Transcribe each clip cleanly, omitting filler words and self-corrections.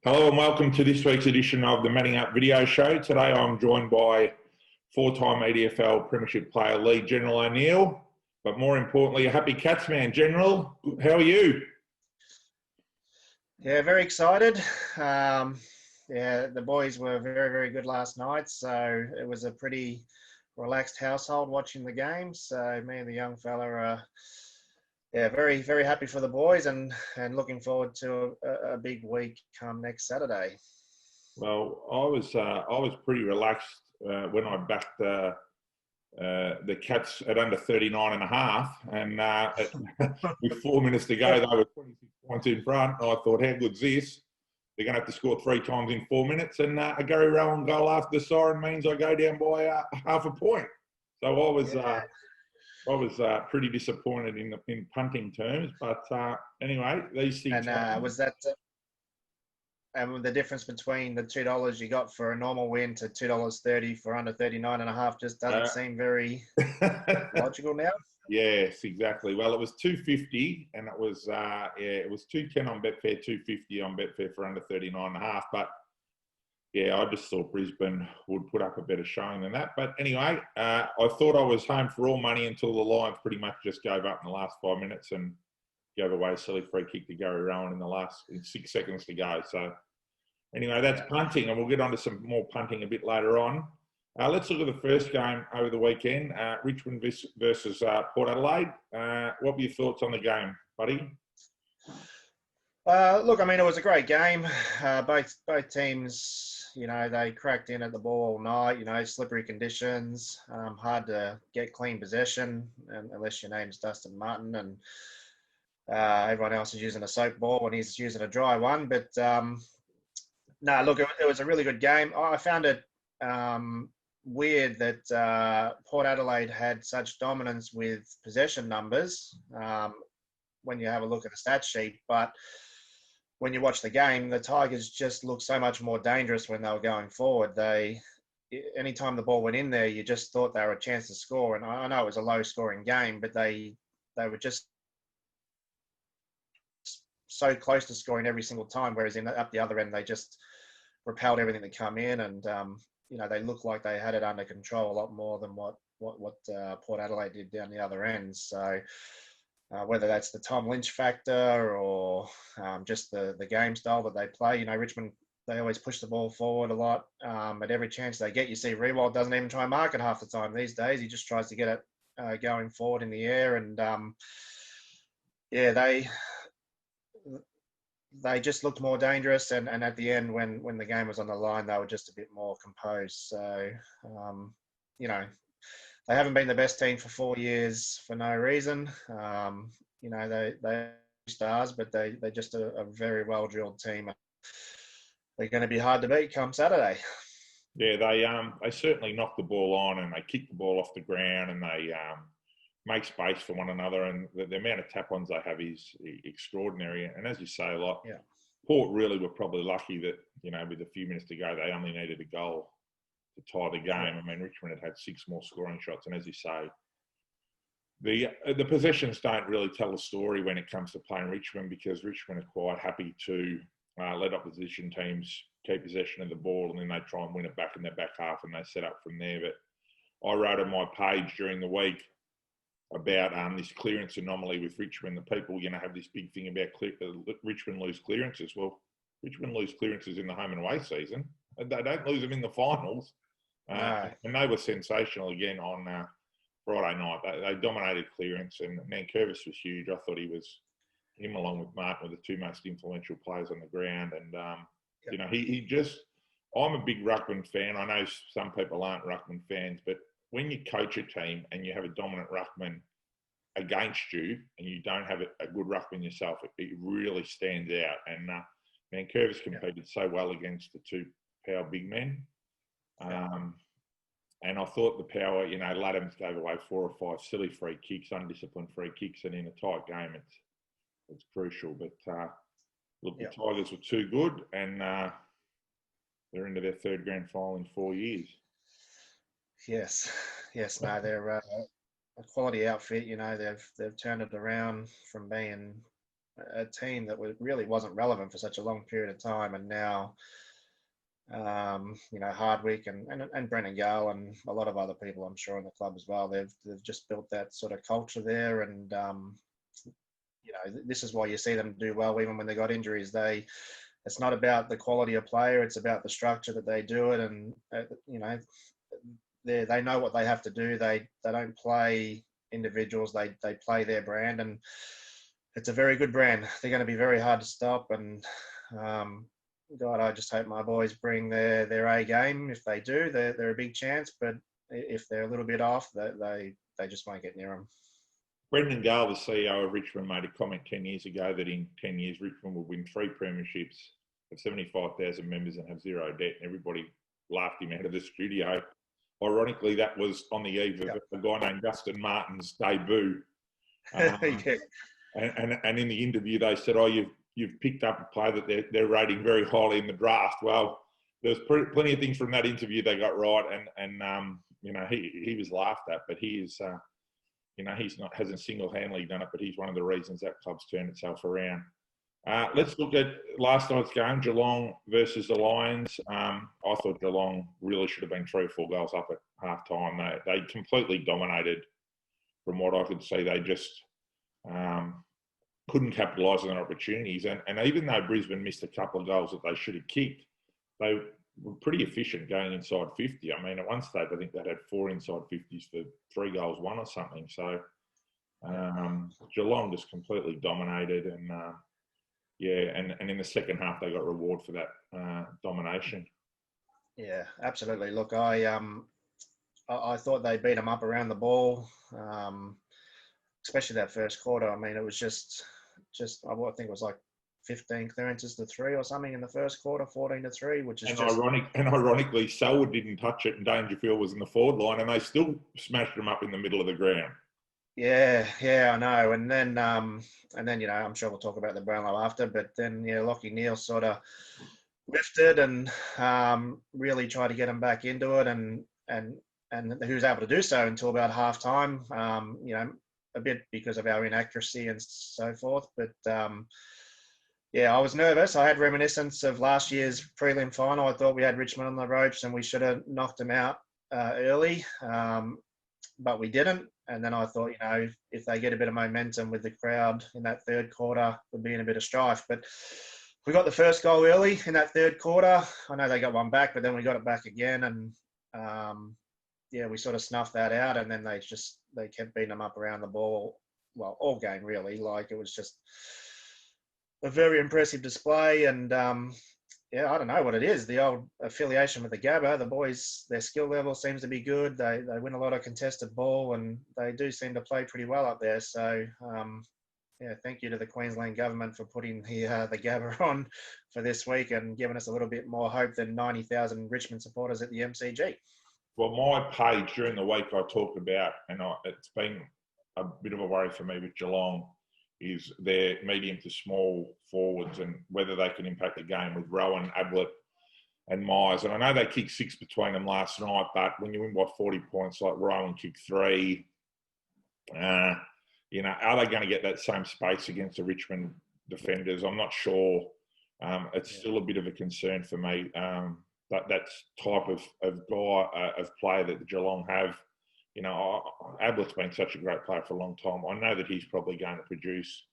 Hello and welcome to this week's edition of the Manning Up Video Show. Today I'm joined by four-time EDFL Premiership player Lee General O'Neill, but more importantly, a happy Cats man. General, how are you? Yeah, very excited. The boys were very, very good last night, so it was a pretty relaxed household watching the game. So me and the young fella are, very, very happy for the boys and looking forward to a big week come next Saturday. Well, I was pretty relaxed when I backed the Cats at under 39 and a half, and with 4 minutes to go, they were 26 points in front. And I thought, how good's this? They're going to have to score 3 times in 4 minutes, and a Gary Rowan goal after the siren means I go down by half a point. So I was pretty disappointed in punting terms, but anyway, these things. And was that and the difference between the $2 you got for a normal win to $2.30 for under 39 and a half just doesn't seem very logical now? Yes, exactly. Well, it was 250, and it was 210 on Betfair, 250 on Betfair for under 39 and a half. But yeah, I just thought Brisbane would put up a better showing than that. But anyway, I thought I was home for all money until the Lions pretty much just gave up in the last 5 minutes and gave away a silly free kick to Gary Rowan in 6 seconds to go. So anyway, that's punting, and we'll get on to some more punting a bit later on. Let's look at the first game over the weekend, Richmond versus Port Adelaide. What were your thoughts on the game, buddy? Look, I mean, it was a great game. Both teams, they cracked in at the ball all night. Slippery conditions, hard to get clean possession, unless your name's Dustin Martin, and everyone else is using a soap ball and he's using a dry one. But no, look, it was a really good game. I found it weird that Port Adelaide had such dominance with possession numbers when you have a look at the stat sheet, but when you watch the game, the Tigers just looked so much more dangerous when they were going forward. Anytime the ball went in there, you just thought they were a chance to score. And I know it was a low-scoring game, but they were just so close to scoring every single time. Whereas up the other end, they just repelled everything that come in, and they looked like they had it under control a lot more than what Port Adelaide did down the other end. So. Whether that's the Tom Lynch factor or just the game style that they play. Richmond, they always push the ball forward a lot. At every chance they get, you see Riewoldt doesn't even try and mark it half the time these days. He just tries to get it going forward in the air. And, they just looked more dangerous. And at the end, when the game was on the line, they were just a bit more composed. So, they haven't been the best team for 4 years for no reason. They're stars, but they're just a very well-drilled team. They're going to be hard to beat come Saturday. Yeah, they certainly knock the ball on, and they kick the ball off the ground, and they make space for one another. And the amount of tap-ons they have is extraordinary. And as you say, Port really were probably lucky that, with a few minutes to go, they only needed a goal to tie the game. I mean, Richmond had 6 more scoring shots, and as you say, the possessions don't really tell a story when it comes to playing Richmond, because Richmond are quite happy to let opposition teams keep possession of the ball, and then they try and win it back in their back half, and they set up from there. But I wrote on my page during the week about this clearance anomaly with Richmond. The people, have this big thing about Richmond lose clearances. Well, Richmond lose clearances in the home and away season. They don't lose them in the finals. No. And they were sensational again on Friday night. They dominated clearance, and Nankervis was huge. I thought him along with Martin were the 2 most influential players on the ground. And, I'm a big ruckman fan. I know some people aren't ruckman fans, but when you coach a team and you have a dominant ruckman against you and you don't have a good ruckman yourself, it really stands out. And Nankervis competed so well against the 2 power big men. And I thought the power, Laddams gave away 4 or 5 silly free kicks, undisciplined free kicks, and in a tight game, it's crucial. But the Tigers were too good, and they're into their 3rd grand final in 4 years. Yes, no, they're a quality outfit. They've turned it around from being a team that really wasn't relevant for such a long period of time, and now Hardwick and Brendan Gale and a lot of other people, I'm sure, in the club as well. They've just built that sort of culture there, and this is why you see them do well even when they got injuries. It's not about the quality of player; it's about the structure that they do it, and they know what they have to do. They don't play individuals; they play their brand, and it's a very good brand. They're going to be very hard to stop, and God, I just hope my boys bring their A game. If they do, they're a big chance. But if they're a little bit off, they just won't get near them. Brendan Gale, the CEO of Richmond, made a comment 10 years ago that in 10 years Richmond will win 3 premierships, have 75,000 members and have 0 debt. And everybody laughed him out of the studio. Ironically, that was on the eve of a guy named Dustin Martin's debut. And in the interview, they said, you've picked up a player that they're rating very highly in the draft. Well, there's plenty of things from that interview they got right, and he was laughed at, but he is, hasn't single-handedly done it, but he's one of the reasons that club's turned itself around. Let's look at last night's game, Geelong versus the Lions. I thought Geelong really should have been 3 or 4 goals up at half-time. They completely dominated from what I could see. They just couldn't capitalise on their opportunities. And even though Brisbane missed a couple of goals that they should have kicked, they were pretty efficient going inside 50. I mean, at one stage, I think they had 4 inside 50s for 3 goals, 1 or something. So Geelong just completely dominated. And, and in the second half, they got reward for that domination. Yeah, absolutely. Look, I thought they beat them up around the ball, especially that first quarter. I mean, it was just I think it was like 15 clearances to 3 or something in the first quarter, 14-3, which is ironically, Selwood didn't touch it, and Dangerfield was in the forward line, and they still smashed them up in the middle of the ground. Yeah, I know. And then I'm sure we'll talk about the Brownlow after, but then Lachie Neale sort of lifted and really tried to get him back into it, and he was able to do so until about half time. A bit because of our inaccuracy and so forth, but I was nervous. I had reminiscence of last year's prelim final. I thought we had Richmond on the ropes and we should have knocked them out early, but we didn't. And then I thought, if they get a bit of momentum with the crowd in that third quarter, we'll be in a bit of strife. But we got the first goal early in that third quarter. I know they got one back, but then we got it back again, and we sort of snuffed that out, and then they kept beating them up around the ball. Well, all game really. Like, it was just a very impressive display, and I don't know what it is. The old affiliation with the Gabba, the boys, their skill level seems to be good. They win a lot of contested ball, and they do seem to play pretty well up there. So, thank you to the Queensland government for putting the Gabba on for this week and giving us a little bit more hope than 90,000 Richmond supporters at the MCG. Well, my page during the week I talked about, and it's been a bit of a worry for me with Geelong, is their medium to small forwards and whether they can impact the game with Rowan, Ablett and Myers. And I know they kicked 6 between them last night, but when you win by 40 points, like Rowan kicked 3, are they going to get that same space against the Richmond defenders? I'm not sure. It's still a bit of a concern for me. But that's type of guy, of player that the Geelong have. Ablett's been such a great player for a long time. I know that he's probably going to produce.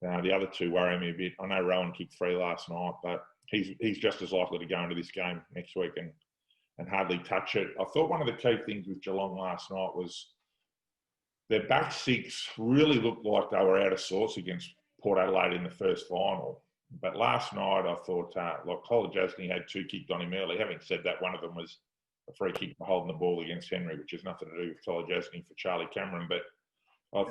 The other two worry me a bit. I know Rowan kicked 3 last night, but he's just as likely to go into this game next week and hardly touch it. I thought one of the key things with Geelong last night was their back 6 really looked like they were out of sorts against Port Adelaide in the first final. But last night, I thought, Kolodjasny had 2 kicked on him early. Having said that, one of them was a free kick for holding the ball against Henry, which has nothing to do with Kolodjasny for Charlie Cameron. But I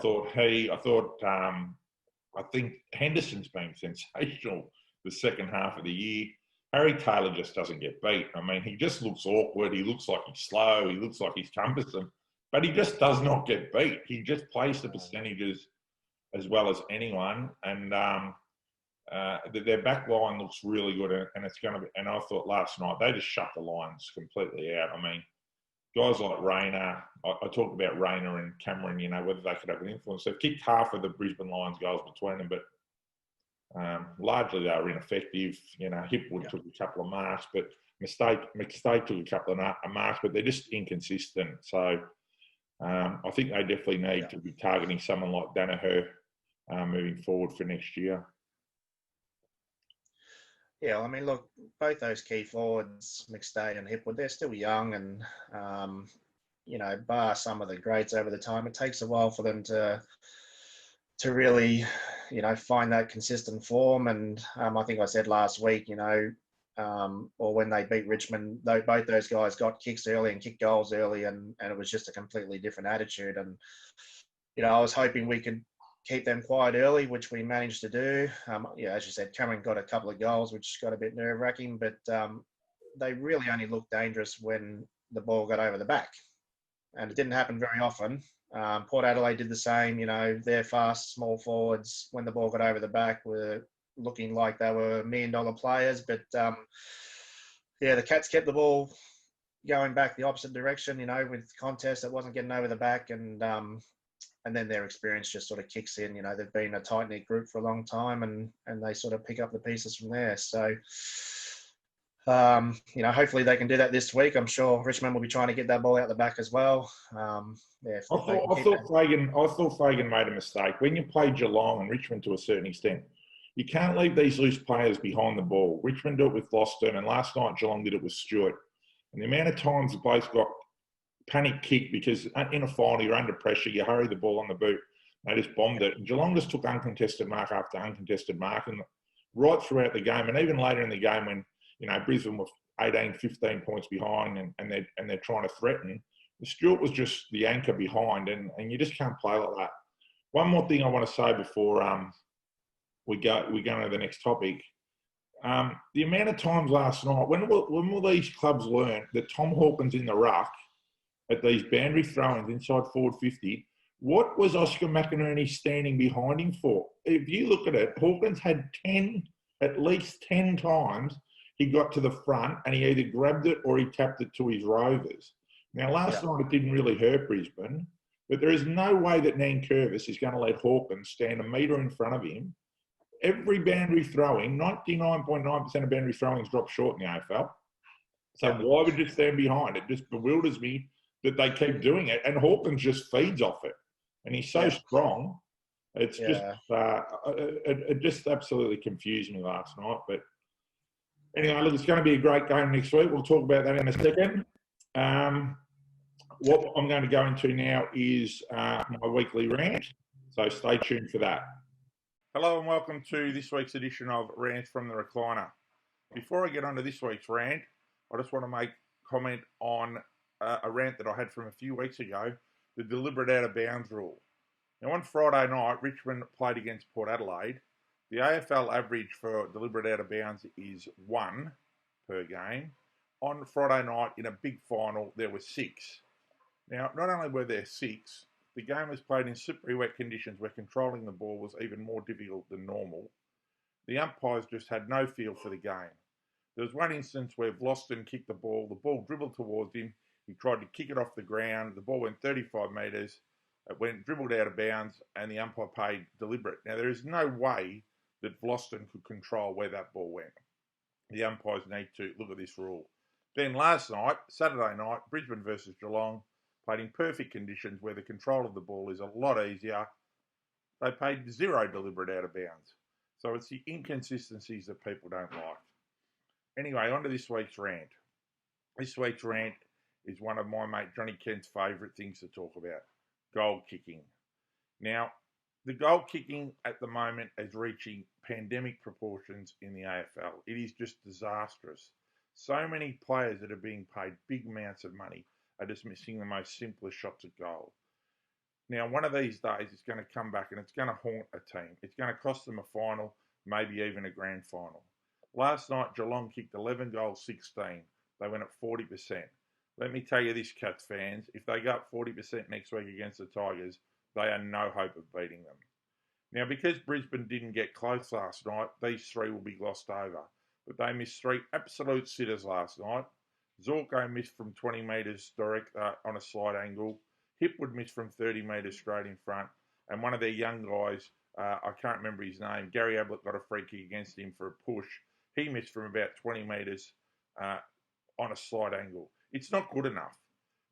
think Henderson's been sensational the second half of the year. Harry Taylor just doesn't get beat. I mean, he just looks awkward. He looks like he's slow. He looks like he's cumbersome. But he just does not get beat. He just plays the percentages as well as anyone. And their back line looks really good, and it's going to be. And I thought last night they just shut the Lions completely out. I mean, guys like Rayner. I talked about Rayner and Cameron. Whether they could have an influence. They've kicked half of the Brisbane Lions goals between them, but Largely, they were ineffective. Hipwood took a couple of marks, but McStay took a couple of marks, but they're just inconsistent. So I think they definitely need to be targeting someone like Danaher moving forward for next year. Yeah, I mean, look, both those key forwards, McStay and Hipwood, they're still young, and bar some of the grades over the time, it takes a while for them to really, find that consistent form. And I think I said last week, or when they beat Richmond, both those guys got kicks early and kicked goals early, and it was just a completely different attitude. And I was hoping we could keep them quiet early, which we managed to do. As you said, Cameron got a couple of goals, which got a bit nerve-wracking, but they really only looked dangerous when the ball got over the back, and it didn't happen very often. Port Adelaide did the same. Their fast, small forwards, when the ball got over the back, were looking like they were $1 million players. But the Cats kept the ball going back the opposite direction. With contest that wasn't getting over the back, and then their experience just sort of kicks in. They've been a tight knit group for a long time, and they sort of pick up the pieces from there. So. Hopefully they can do that this week. I'm sure Richmond will be trying to get that ball out the back as well. I thought Fagan made a mistake. When you play Geelong and Richmond to a certain extent, you can't leave these loose players behind the ball. Richmond did it with Loston, and last night Geelong did it with Stewart. And the amount of times the blokes got panic kicked because in a final you're under pressure, you hurry the ball on the boot, they just bombed it. And Geelong just took uncontested mark after uncontested mark, and right throughout the game, and even later in the game when Brisbane were 18, 15 points behind and they're trying to threaten. Stewart was just the anchor behind, and you just can't play like that. One more thing I want to say before we go to the next topic. The amount of times last night, when will these clubs learn that Tom Hawkins in the ruck at these boundary throw-ins inside forward 50, what was Oscar McInerney standing behind him for? If you look at it, Hawkins had at least 10 times he got to the front and he either grabbed it or he tapped it to his Rovers. Now, last night it didn't really hurt Brisbane, but there is no way that Nankervis is going to let Hawkins stand a metre in front of him. Every boundary throwing, 99.9% of boundary throwings drop short in the AFL. So why would you stand behind? It just bewilders me that they keep doing it, and Hawkins just feeds off it. And he's so strong. It's just, it just absolutely confused me last night. But anyway, look, it's going to be a great game next week. We'll talk about that in a second. What I'm going to go into now is my weekly rant. So stay tuned for that. Hello and welcome to this week's edition of Rants from the Recliner. Before I get on to this week's rant, I just want to make comment on a rant that I had from a few weeks ago, the deliberate out of bounds rule. Now on Friday night, Richmond played against Port Adelaide. The AFL average for deliberate out of bounds is 1 per game. On Friday night, in a big final, there were 6. Now, not only were there 6, the game was played in slippery wet conditions where controlling the ball was even more difficult than normal. The umpires just had no feel for the game. There was one instance where Vlosten kicked the ball dribbled towards him, he tried to kick it off the ground, the ball went 35 metres, it went dribbled out of bounds, and the umpire paid deliberate. Now, there is no way that Vlosten could control where that ball went. The umpires need to look at this rule. Then last night, Saturday night, Brisbane versus Geelong, played in perfect conditions where the control of the ball is a lot easier. They paid 0 deliberate out of bounds. So it's the inconsistencies that people don't like. Anyway, on to this week's rant. This week's rant is one of my mate Johnny Kent's favourite things to talk about, goal kicking. Now, the goal kicking at the moment is reaching pandemic proportions in the AFL. It is just disastrous. So many players that are being paid big amounts of money are just missing the most simplest shots at goal. Now, one of these days it's going to come back and it's going to haunt a team. It's going to cost them a final, maybe even a grand final. Last night, Geelong kicked 11 goals, 16. They went at 40%. Let me tell you this, Cats fans, if they go up 40% next week against the Tigers, they are no hope of beating them. Now, because Brisbane didn't get close last night, these 3 will be glossed over. But they missed 3 absolute sitters last night. Zorko missed from 20 metres direct on a slight angle. Hipwood missed from 30 metres straight in front. And one of their young guys I can't remember his name. Gary Ablett got a free kick against him for a push. He missed from about 20 metres on a slight angle. It's not good enough.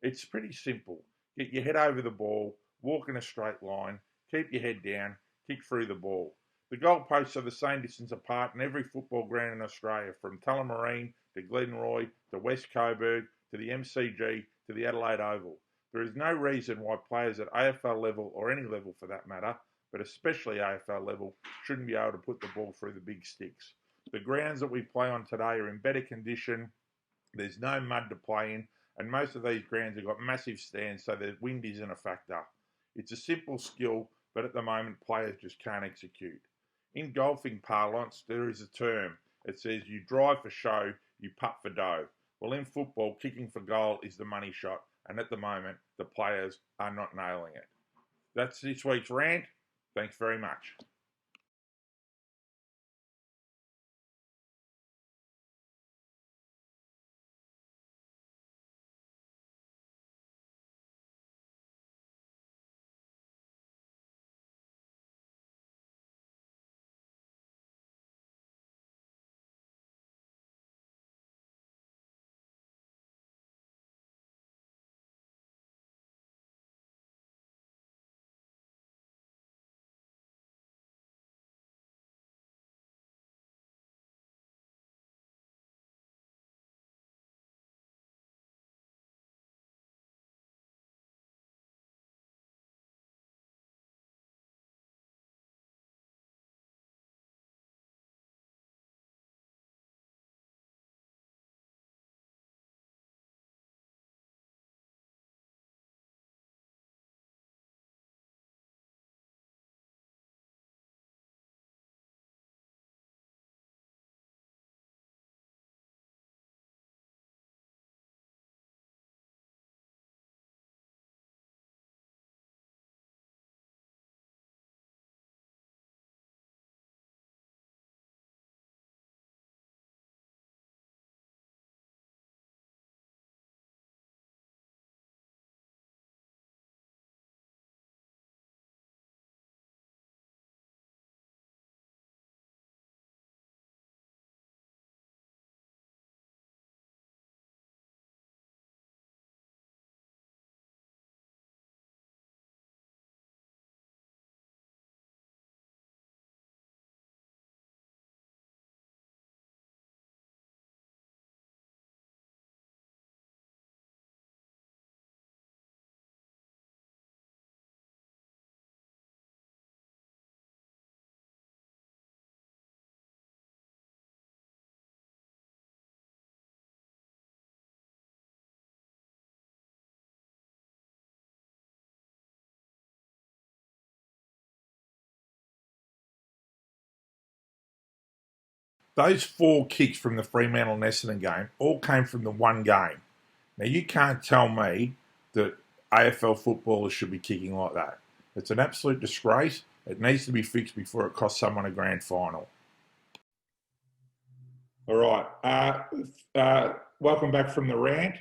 It's pretty simple. Get your head over the ball, walk in a straight line, keep your head down, kick through the ball. The goalposts are the same distance apart in every football ground in Australia, from Tullamarine to Glenroy to West Coburg to the MCG to the Adelaide Oval. There is no reason why players at AFL level, or any level for that matter, but especially AFL level, shouldn't be able to put the ball through the big sticks. The grounds that we play on today are in better condition. There's no mud to play in, and most of these grounds have got massive stands, so the wind isn't a factor. It's a simple skill, but at the moment players just can't execute. In golfing parlance, there is a term. It says you drive for show, you putt for dough. Well, in football, kicking for goal is the money shot, and at the moment, the players are not nailing it. That's this week's rant. Thanks very much. Those 4 kicks from the Fremantle and Essendon game all came from the one game. Now, you can't tell me that AFL footballers should be kicking like that. It's an absolute disgrace. It needs to be fixed before it costs someone a grand final. All right. Welcome back from the rant.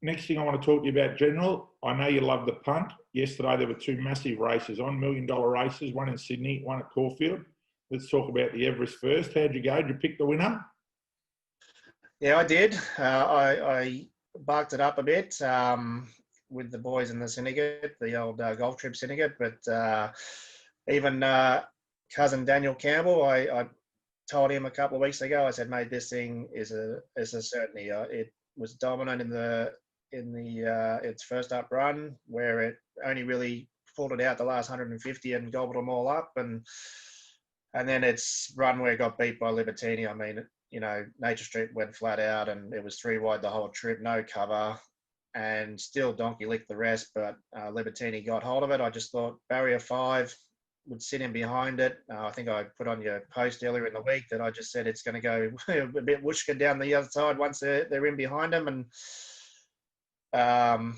Next thing I want to talk to you about, General. I know you love the punt. Yesterday there were 2 massive races on, $1 million races, one in Sydney, one at Caulfield. Let's talk about the Everest first. How'd you go? Did you pick the winner? Yeah, I did. I barked it up a bit with the boys in the syndicate, the old golf trip syndicate. But even cousin Daniel Campbell, I told him a couple of weeks ago. I said, "Mate, this thing is a certainty." It was dominant in its first up run, where it only really pulled it out the last 150 and gobbled them all up, and then its run where it got beat by Libertini. I mean, Nature Street went flat out, and it was 3 wide the whole trip, no cover, and still Donkey licked the rest. But Libertini got hold of it. I just thought barrier 5 would sit in behind it. I think I put on your post earlier in the week that I just said it's going to go a bit whooshka down the other side once they're in behind them. And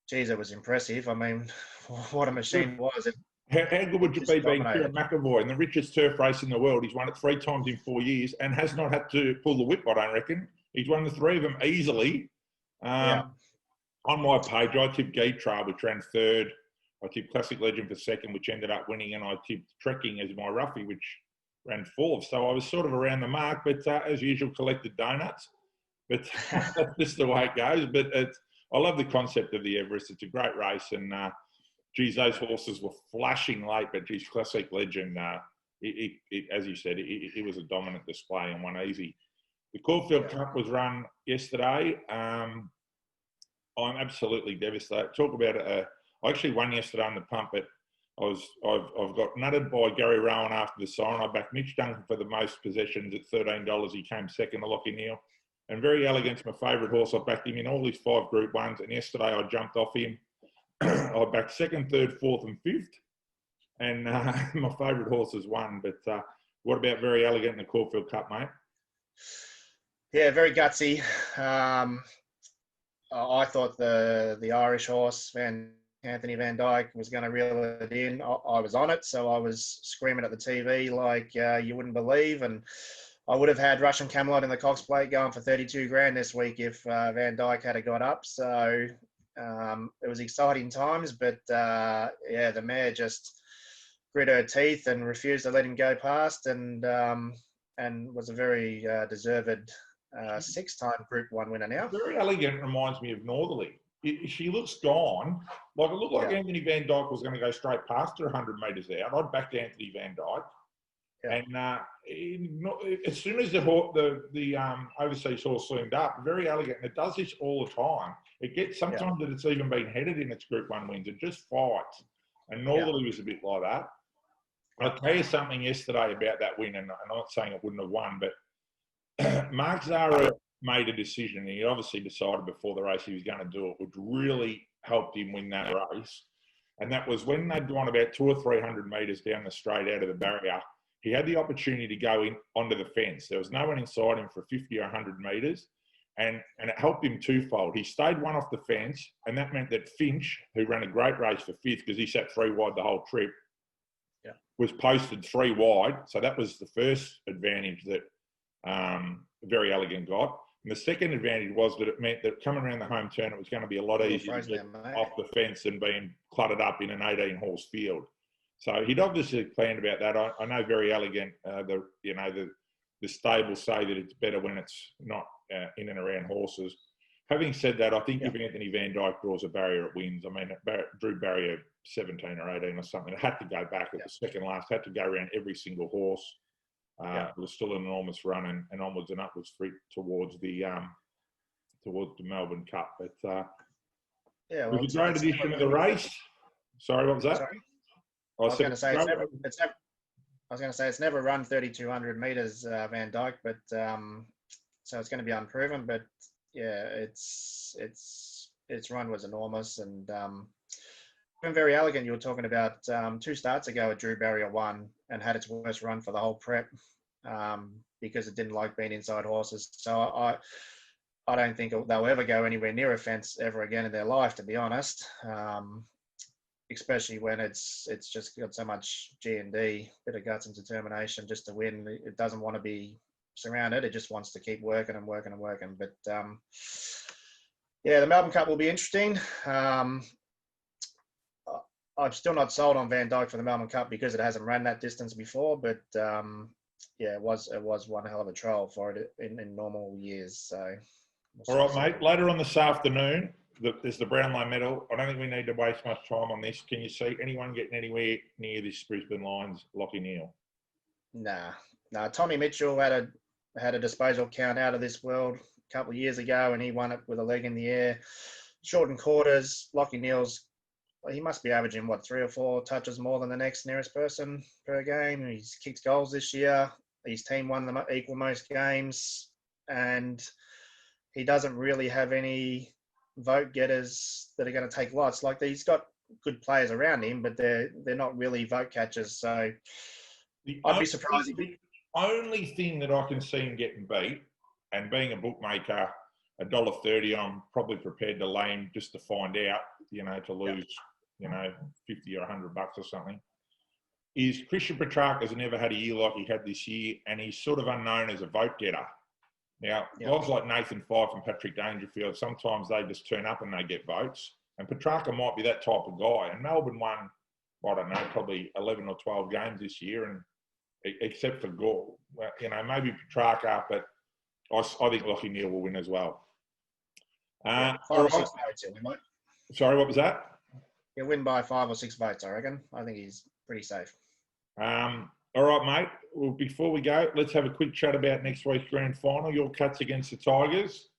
geez, it was impressive. I mean, what a machine it was. How good would you be being Kieran McEvoy in the richest turf race in the world? He's won it 3 times in 4 years and has not had to pull the whip, I don't reckon. He's won the 3 of them easily. On my page, I tipped Geitra, which ran 3rd. I tipped Classic Legend for second, which ended up winning, and I tipped Trekking as my roughie, which ran fourth. So I was sort of around the mark, but as usual, collected donuts. But that's just the way it goes. But I love the concept of the Everest. It's a great race, and geez, those horses were flashing late, but geez, Classic Legend, as you said, it was a dominant display and won easy. The Caulfield Cup was run yesterday. I'm absolutely devastated. Talk about it. I actually won yesterday on the pump, but I've got nutted by Gary Rowan after the siren. I backed Mitch Duncan for the most possessions at $13. He came second to Lockie Neal. And Very Elegant's my favourite horse. I backed him in all his 5 Group 1s, and yesterday I jumped off him. I backed second, third, fourth, and fifth, and my favourite horses won. But what about Very Elegant in the Caulfield Cup, mate? Yeah, very gutsy. I thought the Irish horse, Anthony Van Dyke, was going to reel it in. I was on it, so I was screaming at the TV like you wouldn't believe, and I would have had Russian Camelot in the Cox Plate going for 32 grand this week if Van Dyke had got up. So it was exciting times, but the mare just grit her teeth and refused to let him go past, and was a very deserved 6-time Group 1 winner now. Very Elegant reminds me of Northerly. She looks gone. Like it looked like Anthony Van Dyke was going to go straight past her 100 metres out. I'd backed Anthony Van Dyke. Yeah. And as soon as the overseas horse loomed up, Very Elegant, and it does this all the time. It gets sometimes that it's even been headed in its Group 1 wins. It just fights. And Northerly was a bit like that. I'll tell you something yesterday about that win, and I'm not saying it wouldn't have won, but Mark Zahra made a decision, and he obviously decided before the race he was going to do it, which really helped him win that race. And that was when they'd gone about 200 or 300 metres down the straight out of the barrier. He had the opportunity to go in onto the fence. There was no one inside him for 50 or 100 metres, and it helped him twofold. He stayed one off the fence, and that meant that Finch, who ran a great race for fifth because he sat 3 wide the whole trip, was posted 3 wide. So that was the first advantage that Very Elegant got. And the second advantage was that it meant that coming around the home turn, it was going to be a lot easier to get off the fence than being cluttered up in an 18-horse field. So he'd obviously planned about that. I know Very Elegant, the stables say that it's better when it's not in and around horses. Having said that, I think if Anthony Van Dyke draws a barrier, it wins. I mean, it drew barrier 17 or 18 or something. It had to go back at the second last, had to go around every single horse. It was still an enormous run and onwards and upwards towards the Melbourne Cup. But it was a great addition to the race. Sorry, what was that? Sorry? I was going to say it's never run 3,200 metres, Van Dyke, but so it's going to be unproven. But yeah, its run was enormous, and Very Elegant. You were talking about 2 starts ago, it drew barrier 1 and had its worst run for the whole prep because it didn't like being inside horses. So I don't think they'll ever go anywhere near a fence ever again in their life, to be honest. Especially when it's just got so much G&D, bit of guts and determination just to win. It doesn't want to be surrounded. It just wants to keep working and working and working. But the Melbourne Cup will be interesting. I'm still not sold on Van Dyke for the Melbourne Cup because it hasn't run that distance before. But it was one hell of a trial for it in normal years. So all right, mate. Later on this afternoon, there's the Brownlow Medal. I don't think we need to waste much time on this. Can you see anyone getting anywhere near this Brisbane Lions, Lockie Neal? Nah. Tommy Mitchell had a disposal count out of this world a couple of years ago, and he won it with a leg in the air. Shortened quarters. Lockie Neal's, he must be averaging 3 or 4 touches more than the next nearest person per game. He's kicked goals this year. His team won the equal most games, and he doesn't really have any vote getters that are going to take lots. Like, he's got good players around him, but they're not really vote catchers. So I'd be surprised. The only thing that I can see him getting beat, and being a bookmaker, $1.30, I'm probably prepared to lay him just to find out, to lose, 50 or $100 or something, is Christian Petrarca's never had a year like he had this year, and he's sort of unknown as a vote getter. Now, guys like Nathan Fyfe and Patrick Dangerfield, sometimes they just turn up and they get votes. And Petrarca might be that type of guy. And Melbourne won, I don't know, probably 11 or 12 games this year, and except for Gore. Well, you know, maybe Petrarca, but I think Lachie Neale will win as well. 5 or 6 votes, we might. Sorry, what was that? He'll win by 5 or 6 votes, I reckon. I think he's pretty safe. All right, mate. Well, before we go, let's have a quick chat about next week's grand final. Your Cats against the Tigers,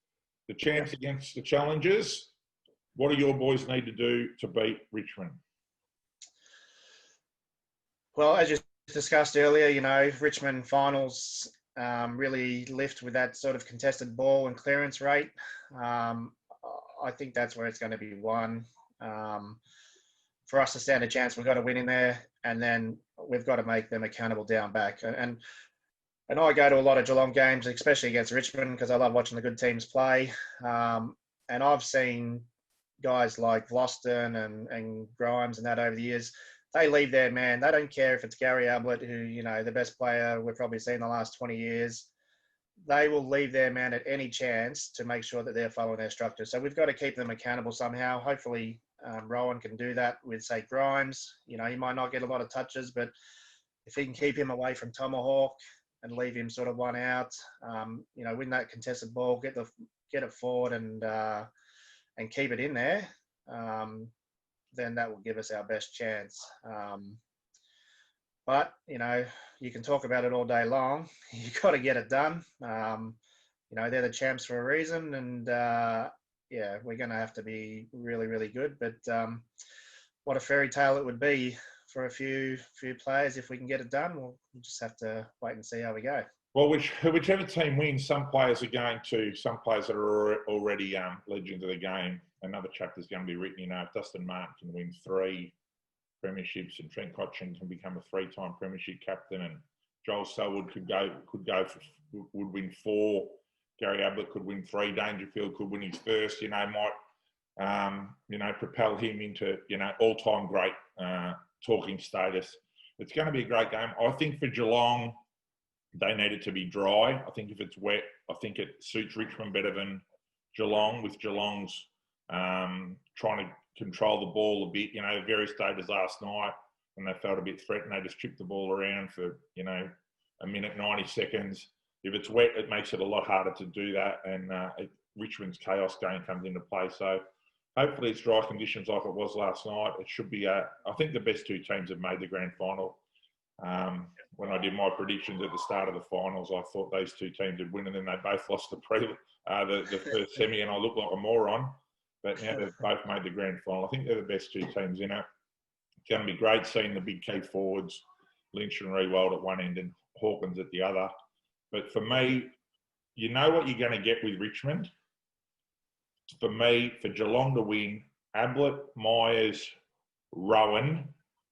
the Champs against the Challengers. What do your boys need to do to beat Richmond? Well, as you discussed earlier, you know, Richmond finals really lift with that sort of contested ball and clearance rate. I think that's where it's going to be won. For us to stand a chance, we've got to win in there, and then we've got to make them accountable down back. And I go to a lot of Geelong games, especially against Richmond, because I love watching the good teams play. And I've seen guys like Vlastuin and Grimes and that over the years. They leave their man. They don't care if it's Gary Ablett, who, you know, the best player we've probably seen in the last 20 years. They will leave their man at any chance to make sure that they're following their structure. So we've got to keep them accountable somehow. Hopefully, Rowan can do that with, say, Grimes. You know, he might not get a lot of touches, but if he can keep him away from Tomahawk and leave him sort of one out, you know, win that contested ball, get it forward and keep it in there, then that will give us our best chance. But, you know, you can talk about it all day long. You've got to get it done. You know, they're the champs for a reason, and yeah, we're going to have to be really, really good. But what a fairy tale it would be for a few players if we can get it done. We'll just have to wait and see how we go. Well, whichever team wins, some players that are already legends of the game. Another chapter is going to be written. You know, if Dustin Martin can win 3 premierships and Trent Cotchin can become a 3-time premiership captain, and Joel Selwood would win 4. Gary Ablett could win 3. Dangerfield could win his first. You know, might propel him into, you know, all-time great talking status. It's going to be a great game. I think for Geelong, they need it to be dry. I think if it's wet, I think it suits Richmond better than Geelong, with Geelong's trying to control the ball a bit. You know, various stages last night when they felt a bit threatened, they just chipped the ball around for, you know, a minute, 90 seconds. If it's wet, it makes it a lot harder to do that, and Richmond's chaos game comes into play. So hopefully it's dry conditions like it was last night. It should be, I think the best 2 teams have made the grand final. When I did my predictions at the start of the finals, I thought those 2 teams would win, and then they both lost the first semi, and I looked like a moron. But now they've both made the grand final. I think they're the best 2 teams in it. It's going to be great seeing the big key forwards, Lynch and Riewoldt at one end and Hawkins at the other. But for me, you know what you're going to get with Richmond? For me, for Geelong to win, Ablett, Myers, Rowan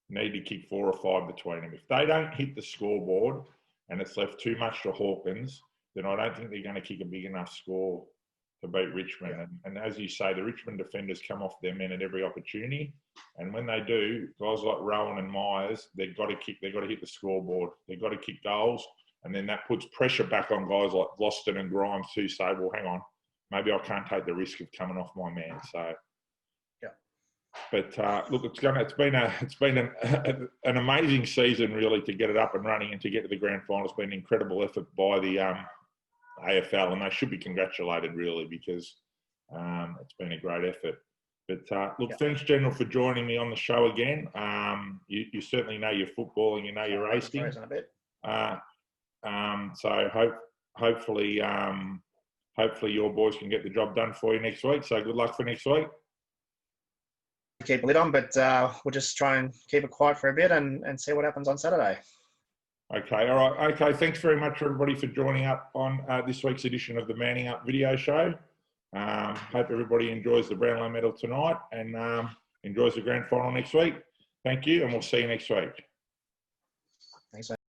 need to kick 4 or 5 between them. If they don't hit the scoreboard and it's left too much to Hawkins, then I don't think they're going to kick a big enough score to beat Richmond. Yeah. And as you say, the Richmond defenders come off their men at every opportunity. And when they do, guys like Rowan and Myers, they've got to hit the scoreboard. They've got to kick goals. And then that puts pressure back on guys like Vlastuin and Grimes who say, well, hang on, maybe I can't take the risk of coming off my man. So, yeah. But look, it's been an amazing season really to get it up and running and to get to the grand final. It's been an incredible effort by the AFL, and they should be congratulated really, because it's been a great effort. But look, thanks, General, for joining me on the show again. You certainly know your football and you know your racing. So hopefully your boys can get the job done for you next week. So good luck for next week. Keep a lid on, but we'll just try and keep it quiet for a bit and see what happens on Saturday. Okay, all right. Okay, thanks very much, everybody, for joining up on this week's edition of the Manning Up video show. Hope everybody enjoys the Brownlow medal tonight and enjoys the grand final next week. Thank you, and we'll see you next week.